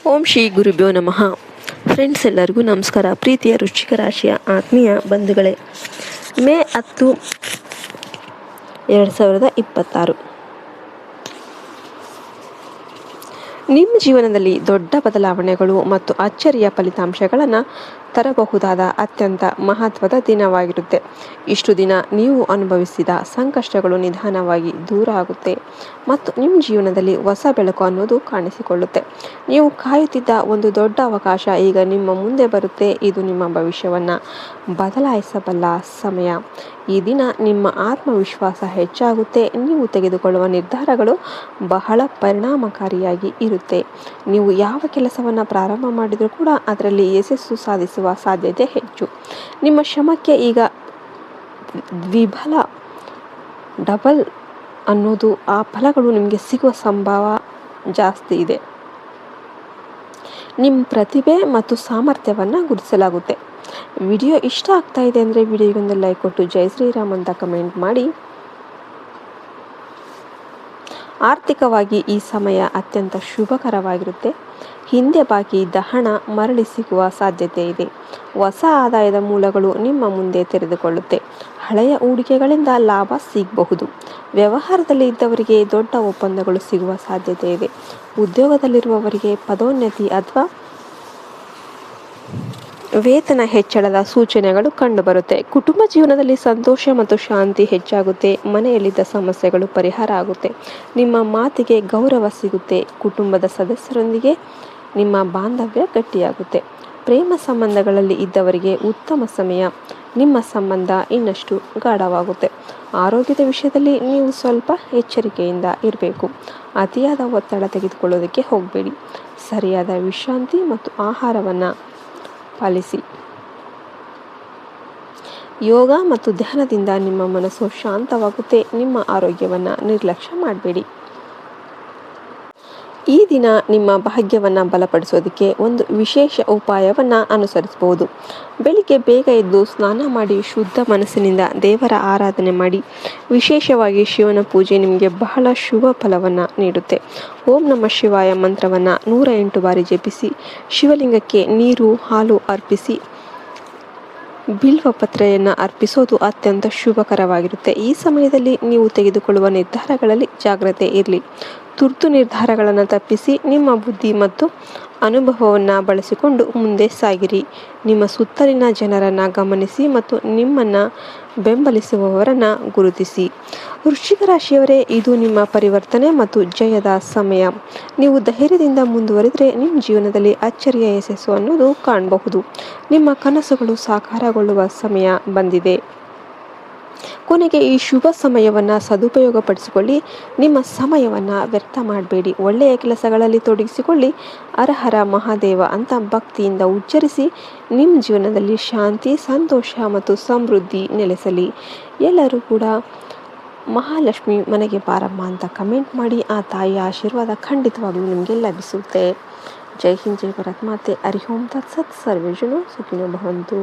ಓಂ ಶ್ರೀ ಗುರುಭ್ಯೋ ನಮಃ. ಫ್ರೆಂಡ್ಸ್, ಎಲ್ಲರಿಗೂ ನಮಸ್ಕಾರ. ಪ್ರೀತಿಯ ವೃಶ್ಚಿಕ ರಾಶಿಯ ಆತ್ಮೀಯ ಬಂಧುಗಳೇ, ಮೇ 10, 2026 ನಿಮ್ಮ ಜೀವನದಲ್ಲಿ ದೊಡ್ಡ ಬದಲಾವಣೆಗಳು ಮತ್ತು ಅಚ್ಚರಿಯ ಫಲಿತಾಂಶಗಳನ್ನು ತರಬಹುದಾದ ಅತ್ಯಂತ ಮಹತ್ವದ ದಿನವಾಗಿರುತ್ತೆ. ಇಷ್ಟು ದಿನ ನೀವು ಅನುಭವಿಸಿದ ಸಂಕಷ್ಟಗಳು ನಿಧಾನವಾಗಿ ದೂರ ಆಗುತ್ತೆ ಮತ್ತು ನಿಮ್ಮ ಜೀವನದಲ್ಲಿ ಹೊಸ ಬೆಳಕು ಅನ್ನೋದು ಕಾಣಿಸಿಕೊಳ್ಳುತ್ತೆ. ನೀವು ಕಾಯುತ್ತಿದ್ದ ಒಂದು ದೊಡ್ಡ ಅವಕಾಶ ಈಗ ನಿಮ್ಮ ಮುಂದೆ ಬರುತ್ತೆ. ಇದು ನಿಮ್ಮ ಭವಿಷ್ಯವನ್ನು ಬದಲಾಯಿಸಬಲ್ಲ ಸಮಯ. ಈ ದಿನ ನಿಮ್ಮ ಆತ್ಮವಿಶ್ವಾಸ ಹೆಚ್ಚಾಗುತ್ತೆ. ನೀವು ತೆಗೆದುಕೊಳ್ಳುವ ನಿರ್ಧಾರಗಳು ಬಹಳ ಪರಿಣಾಮಕಾರಿಯಾಗಿ ಇರುತ್ತೆ. ನೀವು ಯಾವ ಕೆಲಸವನ್ನು ಪ್ರಾರಂಭ ಮಾಡಿದರೂ ಕೂಡ ಅದರಲ್ಲಿ ಯಶಸ್ಸು ಸಾಧಿಸುವ ಸಾಧ್ಯತೆ ಹೆಚ್ಚು. ನಿಮ್ಮ ಶ್ರಮಕ್ಕೆ ಈಗ ಡಬಲ್ ಅನ್ನೋದು ಆ ಫಲಗಳು ನಿಮಗೆ ಸಿಗುವ ಸಂಭವ ಜಾಸ್ತಿ ಇದೆ. ನಿಮ್ಮ ಪ್ರತಿಭೆ ಮತ್ತು ಸಾಮರ್ಥ್ಯವನ್ನು ಗುರುತಿಸಲಾಗುತ್ತೆ. ವಿಡಿಯೋ ಇಷ್ಟ ಆಗ್ತಾ ಇದೆ ಅಂದರೆ ವಿಡಿಯೋಗೊಂದು ಲೈಕ್ ಕೊಟ್ಟು ಜೈ ಶ್ರೀರಾಮ್ ಅಂತ ಕಮೆಂಟ್ ಮಾಡಿ. ಆರ್ಥಿಕವಾಗಿ ಈ ಸಮಯ ಅತ್ಯಂತ ಶುಭಕರವಾಗಿರುತ್ತೆ. ಹಿಂದೆ ಬಾಕಿ ಇದ್ದ ಹಣ ಮರಳಿ ಸಿಗುವ ಸಾಧ್ಯತೆ ಇದೆ. ಹೊಸ ಆದಾಯದ ಮೂಲಗಳು ನಿಮ್ಮ ಮುಂದೆ ತೆರೆದುಕೊಳ್ಳುತ್ತೆ. ಹಳೆಯ ಹೂಡಿಕೆಗಳಿಂದ ಲಾಭ ಸಿಗಬಹುದು. ವ್ಯವಹಾರದಲ್ಲಿ ಇದ್ದವರಿಗೆ ದೊಡ್ಡ ಒಪ್ಪಂದಗಳು ಸಿಗುವ ಸಾಧ್ಯತೆ ಇದೆ. ಉದ್ಯೋಗದಲ್ಲಿರುವವರಿಗೆ ಪದೋನ್ನತಿ ಅಥವಾ ವೇತನ ಹೆಚ್ಚಳದ ಸೂಚನೆಗಳು ಕಂಡುಬರುತ್ತೆ. ಕುಟುಂಬ ಜೀವನದಲ್ಲಿ ಸಂತೋಷ ಮತ್ತು ಶಾಂತಿ ಹೆಚ್ಚಾಗುತ್ತೆ. ಮನೆಯಲ್ಲಿದ್ದ ಸಮಸ್ಯೆಗಳು ಪರಿಹಾರ ಆಗುತ್ತೆ. ನಿಮ್ಮ ಮಾತಿಗೆ ಗೌರವ ಸಿಗುತ್ತೆ. ಕುಟುಂಬದ ಸದಸ್ಯರೊಂದಿಗೆ ನಿಮ್ಮ ಬಾಂಧವ್ಯ ಗಟ್ಟಿಯಾಗುತ್ತೆ. ಪ್ರೇಮ ಸಂಬಂಧಗಳಲ್ಲಿ ಇದ್ದವರಿಗೆ ಉತ್ತಮ ಸಮಯ. ನಿಮ್ಮ ಸಂಬಂಧ ಇನ್ನಷ್ಟು ಗಾಢವಾಗುತ್ತೆ. ಆರೋಗ್ಯದ ವಿಷಯದಲ್ಲಿ ನೀವು ಸ್ವಲ್ಪ ಎಚ್ಚರಿಕೆಯಿಂದ ಇರಬೇಕು. ಅತಿಯಾದ ಒತ್ತಡ ತೆಗೆದುಕೊಳ್ಳೋದಕ್ಕೆ ಹೋಗಬೇಡಿ. ಸರಿಯಾದ ವಿಶ್ರಾಂತಿ ಮತ್ತು ಆಹಾರವನ್ನು ಪಾಲಿಸಿ. ಯೋಗ ಮತ್ತು ಧ್ಯಾನದಿಂದ ನಿಮ್ಮ ಮನಸ್ಸು ಶಾಂತವಾಗುತ್ತೆ. ನಿಮ್ಮ ಆರೋಗ್ಯವನ್ನು ನಿರ್ಲಕ್ಷ್ಯ ಮಾಡಬೇಡಿ. ಈ ದಿನ ನಿಮ್ಮ ಭಾಗ್ಯವನ್ನು ಬಲಪಡಿಸೋದಕ್ಕೆ ಒಂದು ವಿಶೇಷ ಉಪಾಯವನ್ನು ಅನುಸರಿಸಬಹುದು. ಬೆಳಿಗ್ಗೆ ಬೇಗ ಎದ್ದು ಸ್ನಾನ ಮಾಡಿ ಶುದ್ಧ ಮನಸ್ಸಿನಿಂದ ದೇವರ ಆರಾಧನೆ ಮಾಡಿ. ವಿಶೇಷವಾಗಿ ಶಿವನ ಪೂಜೆ ನಿಮಗೆ ಬಹಳ ಶುಭ ಫಲವನ್ನು ನೀಡುತ್ತೆ. ಓಂ ನಮಃ ಶಿವಾಯ ಮಂತ್ರವನ್ನು 108 ಬಾರಿ ಜಪಿಸಿ. ಶಿವಲಿಂಗಕ್ಕೆ ನೀರು ಹಾಲು ಅರ್ಪಿಸಿ ಬಿಲ್ವ ಪತ್ರೆಯನ್ನು ಅರ್ಪಿಸೋದು ಅತ್ಯಂತ ಶುಭಕರವಾಗಿರುತ್ತೆ. ಈ ಸಮಯದಲ್ಲಿ ನೀವು ತೆಗೆದುಕೊಳ್ಳುವ ನಿರ್ಧಾರಗಳಲ್ಲಿ ಜಾಗ್ರತೆ ಇರಲಿ. ತುರ್ತು ನಿರ್ಧಾರಗಳನ್ನು ತಪ್ಪಿಸಿ ನಿಮ್ಮ ಬುದ್ಧಿ ಮತ್ತು ಅನುಭವವನ್ನು ಬಳಸಿಕೊಂಡು ಮುಂದೆ ಸಾಗಿರಿ. ನಿಮ್ಮ ಸುತ್ತಲಿನ ಜನರನ್ನು ಗಮನಿಸಿ ಮತ್ತು ನಿಮ್ಮನ್ನು ಬೆಂಬಲಿಸುವವರನ್ನು ಗುರುತಿಸಿ. ವೃಶ್ಚಿಕ ರಾಶಿಯವರೇ, ಇದು ನಿಮ್ಮ ಪರಿವರ್ತನೆ ಮತ್ತು ಜಯದ ಸಮಯ. ನೀವು ಧೈರ್ಯದಿಂದ ಮುಂದುವರಿದರೆ ನಿಮ್ಮ ಜೀವನದಲ್ಲಿ ಅಚ್ಚರಿಯ ಯಶಸ್ಸು ಅನ್ನೋದು ಕಾಣಬಹುದು. ನಿಮ್ಮ ಕನಸುಗಳು ಸಾಕಾರಗೊಳ್ಳುವ ಸಮಯ ಬಂದಿದೆ. ಕೊನೆಗೆ ಈ ಶುಭ ಸಮಯವನ್ನು ಸದುಪಯೋಗಪಡಿಸಿಕೊಳ್ಳಿ. ನಿಮ್ಮ ಸಮಯವನ್ನು ವ್ಯರ್ಥ ಮಾಡಬೇಡಿ. ಒಳ್ಳೆಯ ಕೆಲಸಗಳಲ್ಲಿ ತೊಡಗಿಸಿಕೊಳ್ಳಿ. ಹರ ಮಹಾದೇವ ಅಂತ ಭಕ್ತಿಯಿಂದ ಉಚ್ಚರಿಸಿ. ನಿಮ್ಮ ಜೀವನದಲ್ಲಿ ಶಾಂತಿ, ಸಂತೋಷ ಮತ್ತು ಸಮೃದ್ಧಿ ನೆಲೆಸಲಿ. ಎಲ್ಲರೂ ಕೂಡ ಮಹಾಲಕ್ಷ್ಮಿ ಮನೆಗೆ ಬಾರಮ್ಮ ಅಂತ ಕಮೆಂಟ್ ಮಾಡಿ. ಆ ತಾಯಿಯ ಆಶೀರ್ವಾದ ಖಂಡಿತವಾಗ್ಲೂ ನಿಮಗೆ ಲಭಿಸುತ್ತೆ. ಜೈ ಹಿಂದ್, ಜೈ ಭಾರತ್ ಮಾತೆ. ಹರಿ ಓಂ ತತ್ಸತ್. ಸರ್ವೇ ಜನ ಸುಖಿನೋ ಭವಂತು.